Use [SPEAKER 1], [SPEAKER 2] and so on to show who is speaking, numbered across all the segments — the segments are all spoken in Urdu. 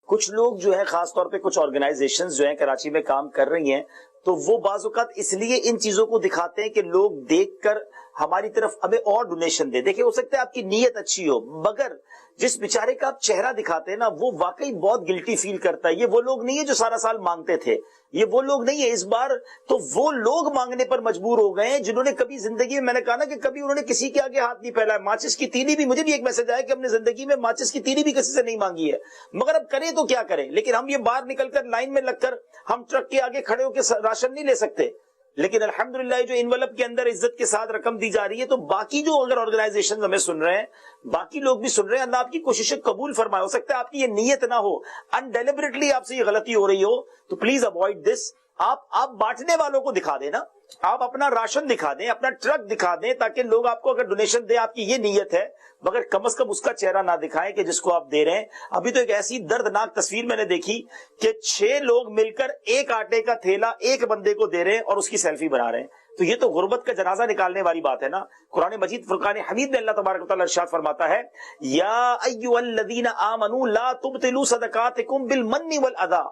[SPEAKER 1] کچھ لوگ جو ہے خاص طور پہ کچھ آرگنائزیشنز جو ہیں کراچی میں کام کر رہی ہیں، تو وہ بعض اوقات اس لیے ان چیزوں کو دکھاتے ہیں کہ لوگ دیکھ کر ہماری طرف ہمیں اور ڈونیشن دے. دیکھیں ہو سکتا ہے آپ کی نیت اچھی ہو، مگر جس بیچارے کا آپ چہرہ دکھاتے ہیں نا وہ واقعی بہت گلٹی فیل کرتا ہے. یہ وہ لوگ نہیں ہے جو سارا سال مانگتے تھے، یہ وہ لوگ نہیں ہے. اس بار تو وہ لوگ مانگنے پر مجبور ہو گئے ہیں جنہوں نے کبھی زندگی میں نے کہا نا کہ کبھی انہوں نے کسی کے آگے ہاتھ نہیں پھیلایا. ماچس کی تیلی بھی، مجھے بھی ایک میسج آیا کہ ہم نے زندگی میں ماچس کی تیلی بھی کسی سے نہیں مانگی ہے، مگر اب کریں تو کیا کریں. لیکن ہم یہ باہر نکل کر لائن میں لگ کر ہم ٹرک کے آگے کھڑے ہو کے راشن نہیں لے سکتے. لیکن الحمدللہ جو انویلپ کے اندر عزت کے ساتھ رقم دی جا رہی ہے، تو باقی جو اگر آرگنائزیشن ہمیں سن رہے ہیں، باقی لوگ بھی سن رہے ہیں، اللہ آپ کی کوششیں قبول فرمائے. ہو سکتا ہے آپ کی یہ نیت نہ ہو، انڈیلیبریٹلی آپ سے یہ غلطی ہو رہی ہو، تو پلیز اوائڈ دس. آپ بانٹنے والوں کو دکھا دیں نا، آپ اپنا راشن دکھا دیں، اپنا ٹرک دکھا دیں، تاکہ لوگ آپ کو اگر ڈونیشن دیں آپ کی یہ نیت ہے، مگر کم از کم اس کا چہرہ نہ دکھائیں کہ جس کو آپ دے رہے ہیں. ابھی تو ایک ایسی دردناک تصویر میں نے دیکھی کہ 6 لوگ مل کر ایک آٹے کا تھیلا ایک بندے کو دے رہے ہیں اور اس کی سیلفی بنا رہے ہیں. تو یہ تو غربت کا جنازہ نکالنے والی بات ہے نا. قرآن مجید فرقان حمید میں اللہ تبارک و تعالی ارشاد فرماتا ہے، یا ایھا الذین آمنوا لا تبطلوا صدقاتکم بالمن والاذی،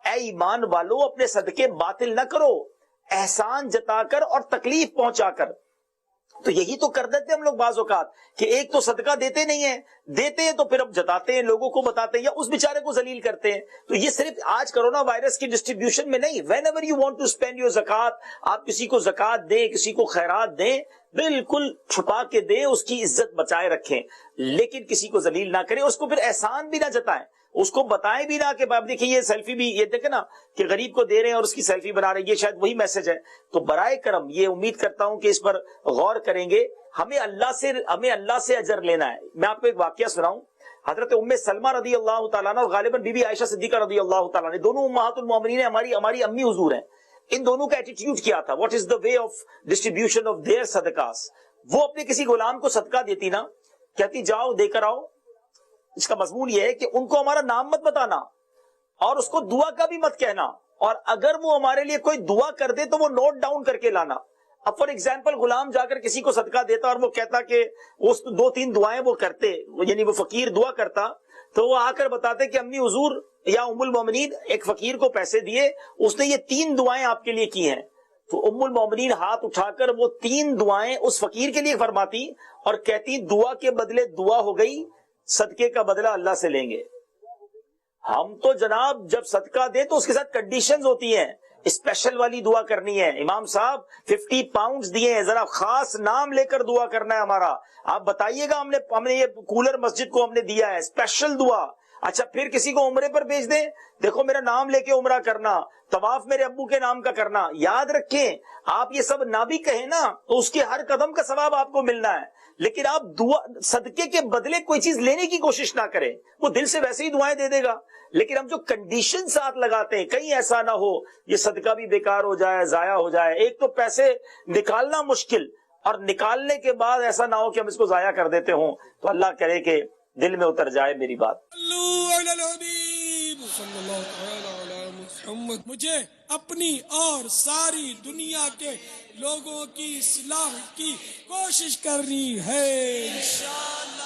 [SPEAKER 1] اے ایمان والو اپنے صدقے باطل نہ کرو احسان جتا کر اور تکلیف پہنچا کر. تو یہی تو کر دیتے ہم لوگ بعض اوقات کہ ایک تو صدقہ دیتے نہیں ہیں، دیتے ہیں تو پھر اب جتاتے ہیں، لوگوں کو بتاتے ہیں یا اس بیچارے کو ذلیل کرتے ہیں. تو یہ صرف آج کرونا وائرس کی ڈسٹریبیوشن میں نہیں، whenever you want to spend your زکات، آپ کسی کو زکات دیں، کسی کو خیرات دیں، بالکل چھپا کے دیں، اس کی عزت بچائے رکھیں، لیکن کسی کو ذلیل نہ کریں، اس کو پھر احسان بھی نہ جتائیں، اس کو بتائیں بھی نہ کہ باپ دیکھیں یہ سیلفی بھی، یہ دیکھیں نا کہ غریب کو دے رہے ہیں اور اس کی سیلفی بنا رہے ہیں، یہ شاید وہی میسج ہے. تو برائے کرم یہ امید کرتا ہوں کہ اس پر غور کریں گے. ہمیں اللہ سے اجر لینا ہے. میں آپ کو ایک واقعہ سناؤں. حضرت ام سلمہ رضی اللہ تعالیٰ عنہ اور غالباً بی بی عائشہ صدیقہ رضی اللہ تعالیٰ عنہ، دونوں امہات المومنین ہماری امی حضور ہیں. ان دونوں کا ایٹیٹیوڈ کیا تھا؟ What is the way of distribution of their صدقاس. وہ اپنے کسی غلام کو صدقہ دیتی نا، کہتی جاؤ دے کر آؤ. اس کا مضمون یہ ہے کہ ان کو ہمارا نام مت بتانا اور اس کو دعا کا بھی مت کہنا، اور اگر وہ ہمارے لیے کوئی دعا کر دے تو وہ نوٹ ڈاؤن کر کے لانا. اب فار ایگزامپل غلام جا کر کسی کو صدقہ دیتا اور وہ کہتا کہ وہ 2-3 دعائیں وہ کرتے، یعنی وہ فقیر دعا کرتا، تو وہ آ کر بتاتے کہ امی حضور یا ام المومنین ایک فقیر کو پیسے دیے، اس نے یہ 3 دعائیں آپ کے لیے کی ہیں. تو ام المومنین ہاتھ اٹھا کر وہ 3 دعائیں اس فقیر کے لیے فرماتی اور کہتی دعا کے بدلے دعا ہو گئی، صدقے کا بدلہ اللہ سے لیں گے. ہم تو جناب جب صدقہ دیں تو اس کے ساتھ کنڈیشنز ہوتی ہیں، اسپیشل والی دعا کرنی ہے. امام صاحب 50 پاؤنڈز دیے ہیں، ذرا خاص نام لے کر دعا کرنا ہے ہمارا. آپ بتائیے گا ہم نے یہ کولر مسجد کو ہم نے دیا ہے، اسپیشل دعا. اچھا پھر کسی کو عمرے پر بھیج دیں، دیکھو میرا نام لے کے عمرہ کرنا، طواف میرے ابو کے نام کا کرنا. یاد رکھیں آپ یہ سب نہ بھی کہیں نا تو اس کے ہر قدم کا ثواب آپ کو ملنا ہے، لیکن آپ دعا صدقے کے بدلے کوئی چیز لینے کی کوشش نہ کریں. وہ دل سے ویسے ہی دعائیں دے دے گا، لیکن ہم جو کنڈیشن ساتھ لگاتے ہیں کہیں ایسا نہ ہو یہ صدقہ بھی بیکار ہو جائے، ضائع ہو جائے. ایک تو پیسے نکالنا مشکل، اور نکالنے کے بعد ایسا نہ ہو کہ ہم اس کو ضائع کر دیتے ہوں. تو اللہ کرے کہ دل میں اتر جائے میری بات.
[SPEAKER 2] مجھے اپنی اور ساری دنیا کے لوگوں کی اصلاح کی کوشش کرنی ہے انشاءاللہ.